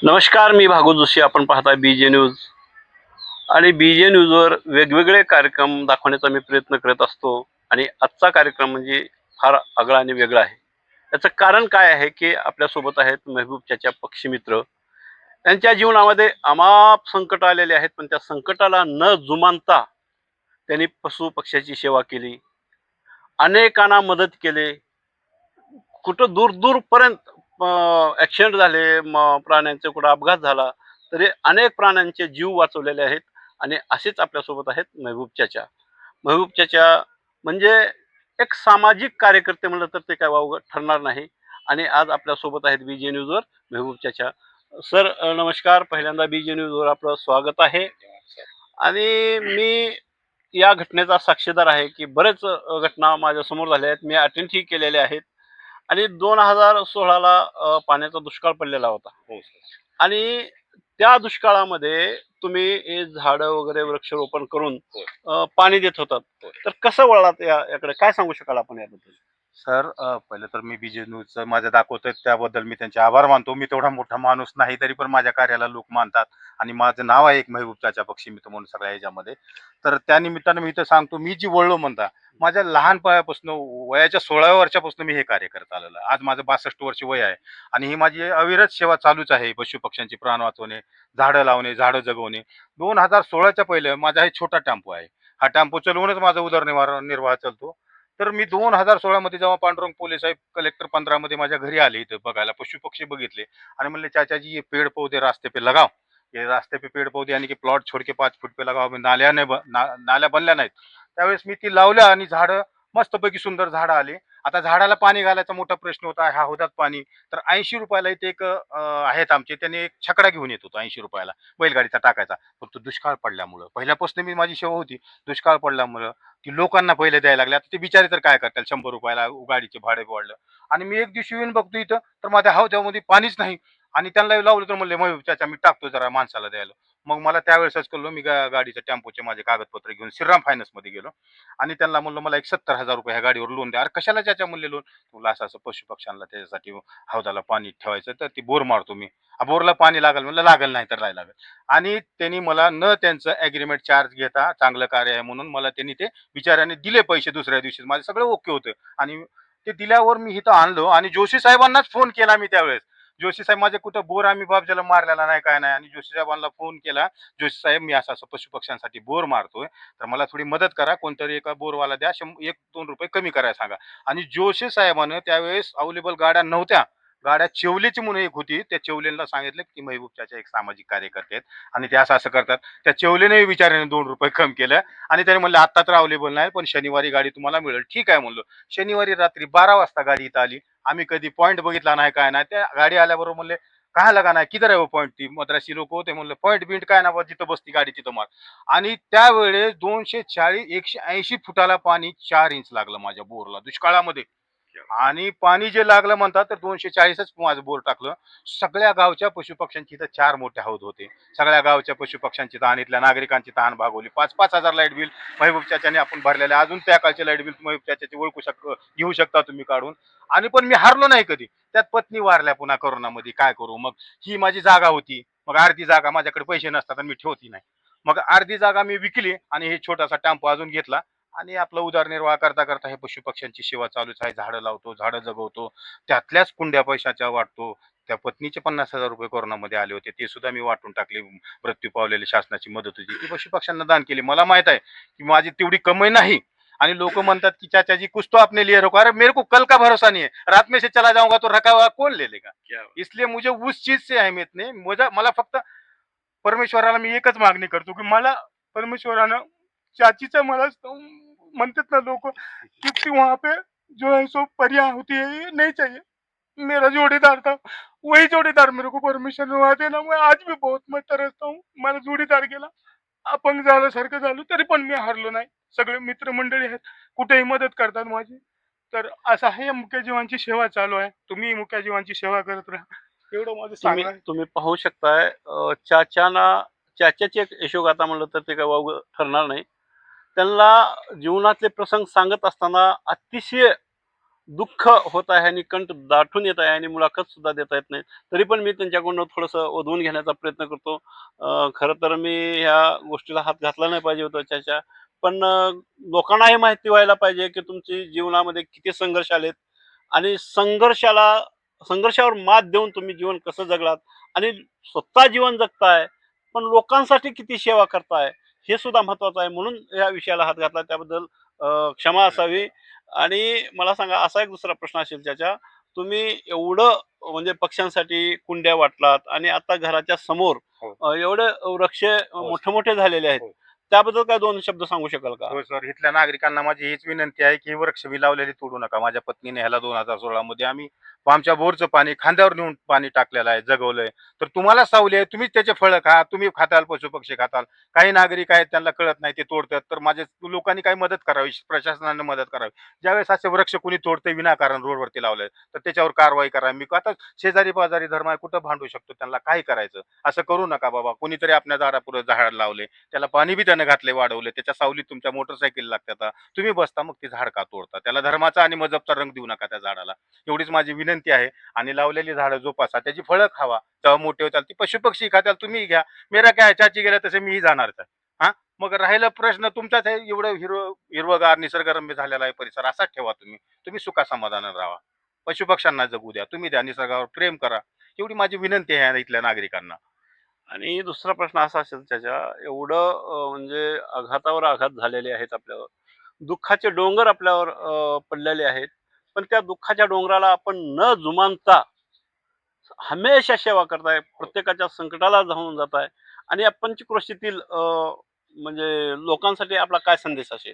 नमस्कार, मी भागवत जोशी. आपण पाहताय BJ न्यूज आणि BJ न्यूजवर वेगवेगळे कार्यक्रम दाखवण्याचा मी प्रयत्न करत असतो आणि आजचा कार्यक्रम म्हणजे फार आगळा आणि वेगळा आहे. याचं कारण काय आहे, की आपल्यासोबत आहेत महबूब चाचा पक्षीमित्र. त्यांच्या जीवनामध्ये अमाप संकट आलेले आहेत, पण त्या संकटाला न जुमानता त्यांनी पशुपक्ष्याची सेवा केली. अनेकांना मदत केली. कुठं दूर-दूरपर्यंत ॲक्सिडेंट झाले, प्राण्यांचे कुठं अपघात झाला, तरी अनेक प्राण्यांचे जीव वाचवलेले आहेत आणि असेच आपल्यासोबत आहेत महबूब चाचा. महबूब चाचा म्हणजे एक सामाजिक कार्यकर्ते म्हणलं तर ते काय वावगं ठरणार नाही आणि आज आपल्यासोबत आहेत BJ न्यूजवर महबूब चाचा. सर नमस्कार. पहिल्यांदा BJ न्यूजवर आपलं स्वागत आहे आणि मी या घटनेचा साक्षीदार आहे, की बरेच घटना माझ्यासमोर झाल्या आहेत. मी अटेंडही केलेल्या आहेत. आणि 2016ला पाण्याचा दुष्काळ पडलेला होता. हो सर. आणि त्या दुष्काळामध्ये तुम्ही हे झाडं वगैरे वृक्षारोपण करून होय. पाणी देत होतात. होय. तर कसं वळलात याकडे? काय सांगू शकाल आपण याबद्दल? सर पहिलं तर मी BJ न्यूजचं माझं दाखवतोय त्याबद्दल मी त्यांचे आभार मानतो. मी तेवढा मोठा माणूस नाही, तरी पण माझ्या कार्याला लोक मानतात आणि माझं नाव आहे एक महबूब चाचा पक्षीमित्र म्हणून सगळ्या ह्याच्यामध्ये. तर त्या निमित्तानं मी इथं सांगतो, मी जी वळलो म्हणता, माझ्या लहानपणापासून वयाच्या 16व्या वर्षापासून मी हे कार्य करत आलेलो आहे. आज माझं 62 वर्ष वय आहे आणि ही माझी अविरत सेवा चालूच आहे. पशुपक्ष्यांची प्राण वाचवणे, झाडं लावणे, झाडं जगवणे. 2016च्या पहिले माझा हे छोटा टेम्पो आहे. हा टेम्पो चालवूनच माझा उदरनिर्वाह निर्वाह चालतो. तर मी 2016 मध्ये जेव्हा पांडुरंग पोले साहेब कलेक्टर 15 मध्ये माझ्या घरी आले इथं बघायला, पशु-पक्षी बघितले आणि म्हणले, "चाचाजी ये पेड़ पौधे रास्ते पे लगाओ. ये रास्ते पे पेड़ पौधे यानी की प्लॉट छोड़ के 5 फूट पे लगाओ." अभी नाल्या नाही नाल्या बनल्या नाहीत. त्यावेळेस मी ती लावल्या आणि झाडं मस्तपैकी सुंदर झाडं आली. आता झाडाला पाणी घालायचा मोठा प्रश्न होता. ह्या हौदात पाणी तर ₹80 इथे एक आहेत आमचे, त्यांनी एक छकडा घेऊन येत होता ₹80 बैलगाडीचा टाकायचा. पण तो दुष्काळ पडल्यामुळं पहिल्यापासून मी माझी सेवा होती. दुष्काळ पडल्यामुळं की लोकांना पहिले द्यायला लागले. आता ते बिचारे तर काय करतात, ₹100 गाडीचे भाडे वाढलं आणि मी एक दिवशी येऊन बघतो इथं, तर माझ्या हौद्यामध्ये पाणीच नाही आणि त्यांना लावलं तर म्हणले, "मग चाचा मी टाकतो जरा माणसाला द्यायला." मग मला त्यावेळेसच कळलं, मी गाडीच्या टेम्पोचे माझे कागदपत्र घेऊन श्रीराम फायनान्समध्ये गेलो आणि त्यांना म्हणलं, "मला एक ₹70,000 ह्या गाडीवर लोन द्या." "अरे कशाला चाचा?" म्हणले, "लोन." "तुला असं-असं पशुपक्ष्यांना त्याच्यासाठी हौदाला पाणी ठेवायचं, तर ती बोर मारतो मी." "बोरला पाणी लागेल?" म्हणलं, "लागेल, नाही तर नाही लागेल." आणि त्यांनी मला न त्यांचं ॲग्रीमेंट चार्ज घेता, चांगलं कार्य आहे म्हणून मला त्यांनी ते बिचाऱ्याने दिले पैसे दुसऱ्या दिवशीच. माझं सगळं ओके होतं आणि ते दिल्यावर मी इथं आणलो आणि जोशी साहेबांनाच फोन केला मी त्यावेळेस. जोशी साहेब माझे कुठं बोर आम्ही बापजाला मारलेला नाही, काय नाही आणि जोशी साहेबांना फोन केला. जोशी साहेब, मी असं-असं पशुपक्ष्यांसाठी बोर मारतोय, तर मला थोडी मदत करा. कोणतरी एका बोरवाला द्या. ₹1-2 कमी करायला सांगा. आणि जोशी साहेबानं त्यावेळेस अवेलेबल गाड्या नव्हत्या. गाड्या चेवलेची म्हणून एक होती. त्या चेवलेला सांगितलं, की महबूब चाचा एक सामाजिक कार्यकर्ते आहेत आणि ते असं-असं करतात. त्या चेवलेने विचाराने ₹2 कमी केलं आणि त्याने म्हणले, "आत्ता तर अवेलेबल नाही, पण शनिवारी गाडी तुम्हाला मिळेल." ठीक आहे म्हणलं. शनिवारी रात्री 12 वाजता गाडी इथं आली. आम्ही कधी पॉइंट बघितला नाही, काय नाही. त्या गाडी आल्याबरोबर म्हणले, "कहा लगा नाही, किधर है वो पॉइंट?" ती मद्रासी लोक होते. म्हणलं, "पॉइंट बिंट काय ना, जिथं बसती गाडी तिथं मार." आणि त्यावेळेस 240 180 फुटाला पाणी 4 इंच लागलं माझ्या बोरला दुष्काळामध्ये. आणि पाणी जे लागलं म्हणतात तर 240च माझं बोर टाकलं. सगळ्या गावच्या पशुपक्ष्यांची इथं 4 मोठे हौद होते. सगळ्या गावच्या पशुपक्ष्यांची तहान, इथल्या नागरिकांची तहान भागवली. 5-5 हजार लाईट बिल महबूब चाचाने आपण भरलेले. अजून त्या काळचे लाईट बिल महबूब चाचाचे घेऊ शकता तुम्ही काढून. आणि पण मी हारलो नाही कधी. त्यात पत्नी वारल्या पुन्हा कोरोनामध्ये. काय करू मग? ही माझी जागा होती. मग अर्धी जागा माझ्याकडे पैसे नसतात आणि मी ठेवती नाही. मग अर्धी जागा मी विकली आणि हे छोटासा टेम्पो अजून घेतला आणि आपला उदरनिर्वाह करता करता हे पशुपक्ष्यांची सेवा चालूच आहे. झाडं लावतो, झाडं जगवतो, त्यातल्याच कुंड्या पैशाच्या वाटतो. त्या पत्नीचे ₹50,000 कोरोनामध्ये आले होते, ते सुद्धा मी वाटून टाकले. मृत्यू पावलेली शासनाची मदत होती ती पशुपक्ष्यांना दान केली. मला माहित आहे की माझी तेवढी कमाई नाही आणि लोक म्हणतात की चाचाजी कुछ तो आपने लिए रखो. अरे मेरे को कल का भरोसा नहीं है, रात में से चला जाऊंगा तो रखा हुआ कौन ले लेगा? इसलिए मुझे उस चीज से अहमियत नाही. मला फक्त परमेश्वराला मी एकच मागणी करतो की मला परमेश्वरानं चाचीचं मला म्हणतात ना लोक कि वहां पे जो है सो परियां होती है, ये नहीं चाहिए. मेरा जोड़ीदार था, वही जोड़ीदार मेरे को परमिशन हुआ देना. मैं आज भी बहुत मैं तरसता हूँ. मला जोडीदार गेला, अपंग झाल्यासारखं झालो, तरी पण मी हारलो नाही. सगळे मित्रमंडळी आहेत, कुठेही मदत करतात माझी. तर असं आहे, मुक्या जीवांची सेवा चालू आहे. तुम्ही मुक्या जीवांची सेवा करत राहा, एवढं माझं तुम्ही सांगणं आहे. तुम्ही पाहू शकताय चाच्याची एक यशोगाथा म्हणलं तर ते काय वावगं ठरणार नाही. त्यांना जीवनातले प्रसंग सांगत असताना अतिशय दुःख होत आहे आणि कंठ दाटून येत आहे आणि मुलाखत सुद्धा देता येत नाही. तरी पण मी त्यांच्याकडून थोडंसं ओधवून घेण्याचा प्रयत्न करतो. खरं तर मी ह्या गोष्टीला हात घातला नाही पाहिजे होता त्याच्या. पण लोकांनाही माहिती व्हायला पाहिजे, की तुमची जीवनामध्ये किती संघर्ष आलेत आणि संघर्षावर मात देऊन तुम्ही जीवन कसं जगलात आणि स्वतः जीवन जगताय, पण लोकांसाठी किती सेवा करताय, हे सुद्धा महत्त्वाचं आहे. म्हणून या विषयाला हात घातला. त्याबद्दल क्षमा असावी. आणि मला सांगा असा एक दुसरा प्रश्न असेल त्याच्या, तुम्ही एवढं म्हणजे पक्ष्यांसाठी कुंड्या वाटलात आणि आता घराच्या समोर हो. एवढे वृक्ष हो मोठे मोठे झालेले आहेत. हो. त्याबद्दल काय 2 शब्द सांगू शकाल का? हो सर, इथल्या नागरिकांना माझी हीच विनंती आहे की वृक्ष मी लावलेले तोडू नका. माझ्या पत्नीने ह्याला 2016 मध्ये आम्ही आमच्या बोरचं पाणी खांद्यावर नेऊन पाणी टाकलेलं आहे, जगवलंय. तर तुम्हाला सावली आहे, तुम्हीच त्याचे फळं खा, तुम्ही खाताल, पशुपक्षी खाताल. काही नागरिक आहेत त्यांना कळत नाही, ते तोडतात. तर माझे लोकांनी काही मदत करावी, प्रशासनाने मदत करावी. ज्यावेळेस असे वृक्ष कोणी तोडते विनाकारण रोडवरती लावले, तर त्याच्यावर कारवाई करा. मी आता शेजारी पाजारी धर्म आहे, कुठं भांडू शकतो, त्यांना काय करायचं. असं करू नका बाबा. कोणीतरी आपल्या दारापुढे झाड लावले, त्याला पाणी बी त्याने घातले, वाढवले, त्याच्या सावलीत तुमच्या मोटरसायकल लागतात, तुम्ही बसता, मग ते झाड का तोडता. त्याला धर्माचा आणि मजहबचा रंग देऊ नका त्या झाडाला. एवढीच माझी विनंती आहे. आणि लावलेली झाडं जोपासा, त्याची फळं खावा, तेव्हा मोठे होतात. ती पशुपक्षी खात्याल, तुम्ही घ्या. मेरा काय चाची गेल्या तसे मीही जाणारच आहे. हा, मग राहिला प्रश्न तुमचाच आहे. एवढं हिरवगार निसर्गरम्य झालेला आहे परिसर, असाच ठेवा. तुम्ही तुम्ही सुखा समाधानाने राहा. पशुपक्ष्यांना जगू द्या, तुम्ही द्या, निसर्गावर प्रेम करा. एवढी माझी विनंती आहे इथल्या नागरिकांना. आणि दुसरा प्रश्न असा असेल त्याच्या, एवढं म्हणजे आघातावर आघात झालेले आहेत आपल्यावर. दुःखाचे डोंगर आपल्यावर पडलेले आहेत. पण त्या दुःखाच्या डोंगराला आपण न जुमानता हमेशा सेवा करताय. प्रत्येकाच्या संकटाला धावून जाताय आणि या पंचक्रोशीतील म्हणजे लोकांसाठी आपला काय संदेश असेल?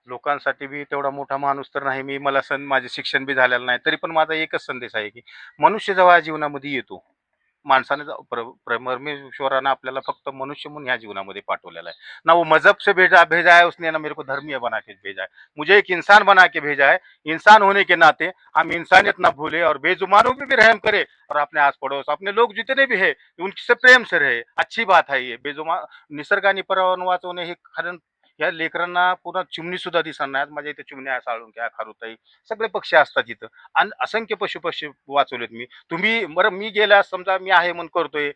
लोकांसाठी बी तेवढा मोठा माणूस तर नाही मी. मला माझे शिक्षण बी झालेलं नाही, तरी पण माझा एकच संदेश आहे की मनुष्य जेव्हा जीवनामध्ये येतो, माणसाने परमेश्वरानं आपल्याला फक्त मनुष्य म्हणून ह्या जीवनामध्ये पाठवलेला आहे ना. वो मजहब से भेजा भेजा है उसने, ना मेरे को धर्मीय बना के भेजा है, मुझे एक इंसान बना के भेजा है. इंसान होने के नाते हम इंसानियत ना भूले और बेजुबानों पे भी रहम करे, और अपने आस पड़ोस अपने लोग जितने भी है उनसे प्रेम से रहे. अच्छी बात है ये. बेजुमान निसर्गाने पर्यावरण वाचवणे हे कारण या लेकरांना पुन्हा चिमणी सुद्धा दिसणार नाही. माझ्या इथे चिमण्या, साळुंक्या, खारुताई सगळे पक्षी असतात इथं. आणि असंख्य पशुपक्षी वाचवलेत मी. तुम्ही बरं, मी गेला समजा, मी आहे म्हणून करतोय,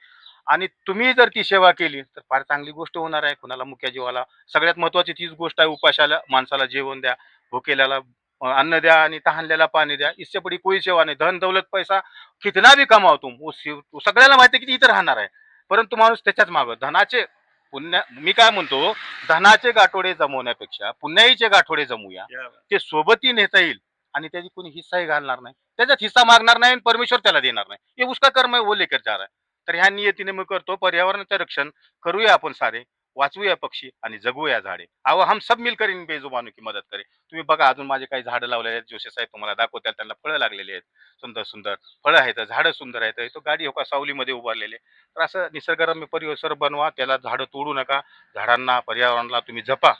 आणि तुम्ही जर ती सेवा केली तर फार चांगली गोष्ट होणार आहे. कुणाला मुक्या जीवाला सगळ्यात महत्वाची तीच गोष्ट आहे. उपाशाला माणसाला जेवण द्या, भुकेल्याला अन्न द्या, आणि तहानल्याला पाणी द्या. इससे बडी कोई सेवा नाही. धन दौलत पैसा कितना भी कमाव तुम, सगळ्याला माहिती आहे की इथं राहणार आहे, परंतु माणूस त्याच्याच मागं धनाचे पुण्य. मी काय म्हणतो, धनाचे गाठोडे जमवण्यापेक्षा पुण्याईचे गाठोडे जमूया. ते सोबतही नेता येईल आणि त्याची कोणी हिस्साही घालणार नाही, त्याच्यात हिस्सा मागणार नाही आणि परमेश्वर त्याला देणार नाही. हे उसका कर्म है, वो लेकर जा रहा है. तर ह्या नियतीने मी करतो. पर्यावरणाचे रक्षण करूया आपण सारे, वाचवूया पक्षी आणि जगवूया झाडे. अहो हम सब मिलकर इन बेजुबानों की मदत करे. तुम्ही बघा, अजून माझे काही झाडं लावलेले आहेत, जोशी साहेब तुम्हाला दाखवतात, त्यांना फळं लागलेली आहेत. सुंदर सुंदर फळं आहेत, झाडं सुंदर आहेत. तो गाडी हो का सावलीमध्ये उभारलेले. तर असं निसर्गरम्य परिसर बनवा, त्याला झाडं तोडू नका. झाडांना, पर्यावरणाला तुम्ही जपा,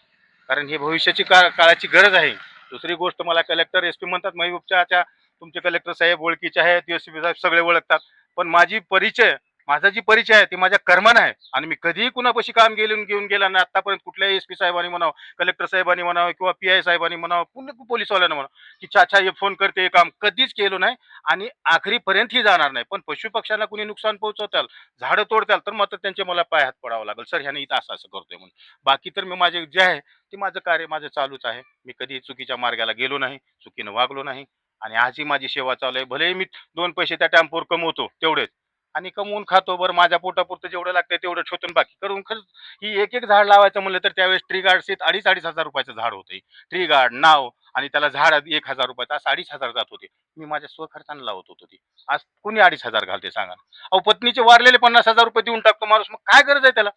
कारण ही भविष्याची काळाची गरज आहे. दुसरी गोष्ट, मला कलेक्टर, एसपी म्हणतात, महबूबच्या तुमचे कलेक्टर साहेब ओळखीचे आहेत, एसपी साहेब सगळे ओळखतात. पण माझा जी परिचय आहे ती माझ्या कर्मानं आहे. आणि मी कधीही कुणापाशी काम घेऊन गेला नाही आतापर्यंत. कुठल्याही एसपी साहेबांनी म्हणावं, कलेक्टर साहेबांनी म्हणावं, किंवा पीआय साहेबांनी म्हणावं, पुन्हा पोलीसवाल्यांना म्हणावं की चाचा हे फोन करते, हे काम कधीच केलं नाही आणि आखरीपर्यंतही जाणार नाही. पण पशुपक्ष्यांना कुणी नुकसान पोहोचवताल, झाडं तोडताल, तर मात्र त्यांचे मला पाय हात पडावं लागेल, सर ह्याने इथं असं असं करतोय म्हणून. बाकी तर मी माझे जे आहे ते माझं कार्य माझं चालूच आहे. मी कधी चुकीच्या मार्गाला गेलो नाही, चुकीनं वागलो नाही. आणि आजही माझी सेवा चालू आहे. भलेही मी 2 पैसे त्या टॅम्पोवर कमवतो तेवढेच, आणि कमवून खातो. बरं, माझ्या पोटापुरतं जेवढं लागतं तेवढं छोटून बाकी करून खरंच. ही एक एक झाड लावायचं म्हणलं तर त्यावेळेस ट्री गार्ड सीट 2,500 रुपयाचं झाड होते. ट्री गार्ड, नाव, आणि त्याला झाड 1,000 रुपयाचं, असं 2,500 जात होते. मी माझ्या स्वखर्चाने लावत होतो ती. आज कुणी 2,500 घालते सांगा. अहो, पत्नीचे वारलेले 50,000 रुपये देऊन टाकतो माणूस, मग काय गरज आहे त्याला.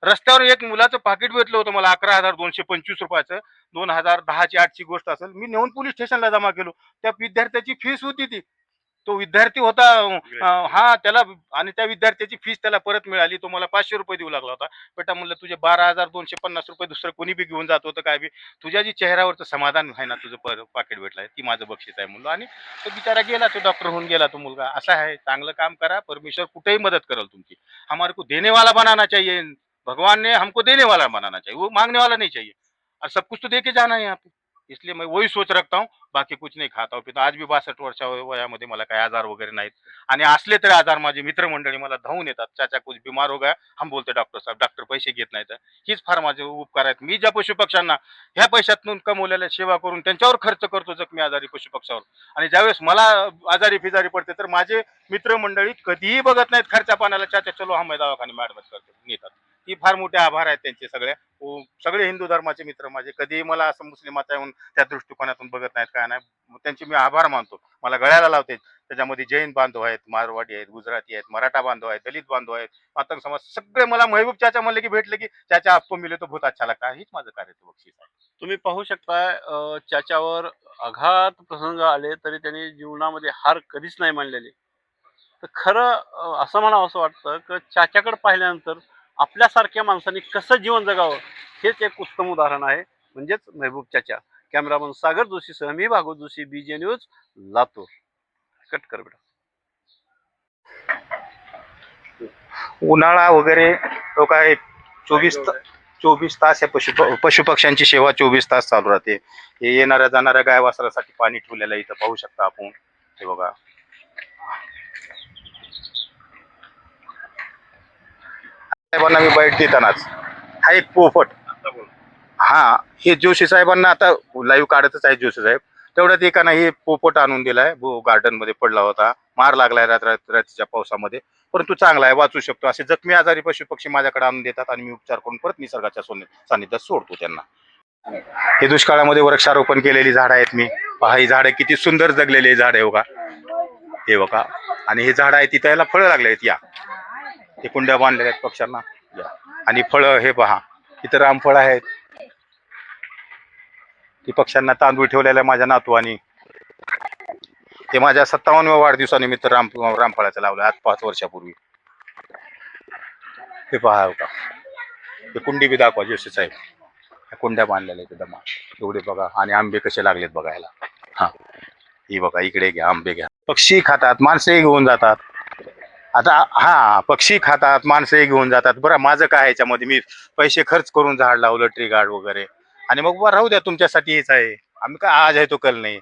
रस्त्यावर एक मुलाचं पाकिट भेटलं होतं मला 11,225 रुपयाचं. 2010ची 8ची गोष्ट असेल. मी नेऊन पोलीस स्टेशनला जमा केलो. त्या विद्यार्थ्याची फीस होती ती. तो विद्यार्थी होता, हा, त्याला, आणि त्या विद्यार्थ्याची फीस त्याला परत मिळाली. तो मला 500 रुपये देऊ लागला होता. बेटा म्हणलं, तुझे 12,250 रुपये दुसरं कोणी बी घेऊन जात होतं काय बी, तुझ्या जी चेहऱ्यावरचं समाधान आहे ना, तुझं पाकिट भेटलाय, ती माझं बक्षीस आहे म्हणलो. आणि तो बिचारा गेला, तो डॉक्टर होऊन गेला तो मुलगा. असा आहे, चांगलं काम करा, परमेश्वर कुठेही मदत करेल तुमची. हमारे को देने वाला बनाना चाहिए. भगवान ने हमको देने वाला बनाना चाहिए, वो मांगने वाला नहीं चाहिए. और सब कुछ तो दे के जाना है यहाँ पे. इसलिए मैं वही सोच रखता हूँ, बाकी कुछ नहीं खाता हूँ पिता. आज भी 62 वर्षा वयामध्ये मला काही आजार वगैरे नाहीत. आणि असले तरी आजार माझे मित्रमंडळी मला धावून येतात. चाचा कुछ बीमार हो गया, हम बोलते डॉक्टर साहेब, डॉक्टर पैसे घेत नाहीत. हीच फार माझे उपकार आहेत. मी ज्या पशुपक्ष्यांना ह्या पैशातून कमवलेल्या सेवा करून त्यांच्यावर खर्च करतो जखमी आजारी पशुपक्ष्यावर, आणि ज्यावेळेस मला आजारी फिजारी पडते तर माझे मित्रमंडळी कधीही बघत नाहीत खर्चा पाण्याला, चाचा चलो हम दवाखाने में ऍडमिट करतो, नेतात. ही फार मोठे आभार आहेत त्यांचे सगळे. सगळे हिंदू धर्माचे मित्र माझे कधीही मला असं मुस्लिमाचा येऊन त्या दृष्टिकोनातून बघत नाहीत, काय नाही. त्यांचे मी आभार मानतो. मला गळ्याला लावते. त्याच्यामध्ये जैन बांधव आहेत, मारवाडी आहेत, गुजराती आहेत, मराठा बांधव आहेत, दलित बांधव आहेत, मातंग समाज सगळे मला महबूब चाचा म्हणले की भेटले की चाचा आपको मिले तो बहुत अच्छा लगता है. हीच माझं कार्याचं बक्षीस आहे. तुम्ही पाहू शकता त्याच्यावर आघात प्रसंग आले तरी त्यांनी जीवनामध्ये हार कधीच नाही मानलेली. तर खरं असं म्हणावं असं वाटतं की चाच्याकडे पाहिल्यानंतर आपल्यासारख्या माणसांनी कसं जीवन जगावं हेच एक उत्तम उदाहरण आहे, म्हणजेच महबूब चाचा. कॅमेरामन सागर जोशीसह मी Bhagwat Joshi, BJ News, Latur. Cut कर बेटा. उन्हाळा वगैरे तो काय 24 तास या पशुपक्ष्यांची सेवा 24 तास चालू राहते. हे येणाऱ्या जाणाऱ्या गाय वासरासाठी पाणी ठेवलेलं आहे इथं पाहू शकता आपण. हे बघा, साहेबांना मी बाईट देतानाच हा एक पोपट, हा हे जोशी साहेबांना आता लाईव्ह काढतच आहे जोशी साहेब. तेवढ्यात एकानं हे पोपट आणून दिलाय, गार्डन मध्ये पडला होता, मार लागलाय रात्रीच्या पावसामध्ये, परंतु चांगला आहे, वाचू शकतो. असे जखमी आजारी पशुपक्षी माझ्याकडे आणून देतात आणि मी उपचार करून परत निसर्गाच्या सानिध्यात सोडतो त्यांना. हे दुष्काळामध्ये वृक्षारोपण केलेली झाडं आहेत मी. पहा ही झाडं किती सुंदर जगलेली झाड आहे बघा, हे बघा. आणि हे झाड आहे तिथं याला फळं लागले आहेत, या हे कुंड्या बांधलेल्या आहेत पक्ष्यांना, या. आणि फळं हे पहा, इथं रामफळ आहेत. ती पक्ष्यांना तांदूळ ठेवलेल्या माझ्या नातवानी. ते माझ्या 57व्या वाढदिवसानिमित्त रामफळाचं लावलं आज 5 वर्षापूर्वी. हे पहा का, हे कुंडी बी दाखवा जोशी साहेब. कुंड्या बांधलेल्या आहेत दमा एवढे बघा. आणि आंबे कसे लागलेत बघायला. हा ही बघा, इकडे घ्या, आंबे घ्या. पक्षी खातात, माणसंही घेऊन जातात. आता हा पक्षी खातात, माणसंही घेऊन जातात. बरं माझं काय याच्यामध्ये, मी पैसे खर्च करून झाड लावलं, ट्री गार्ड वगैरे, आणि मग बरं राहू द्या तुमच्यासाठी हेच आहे. आम्ही काय आज आहे तो कल नाही.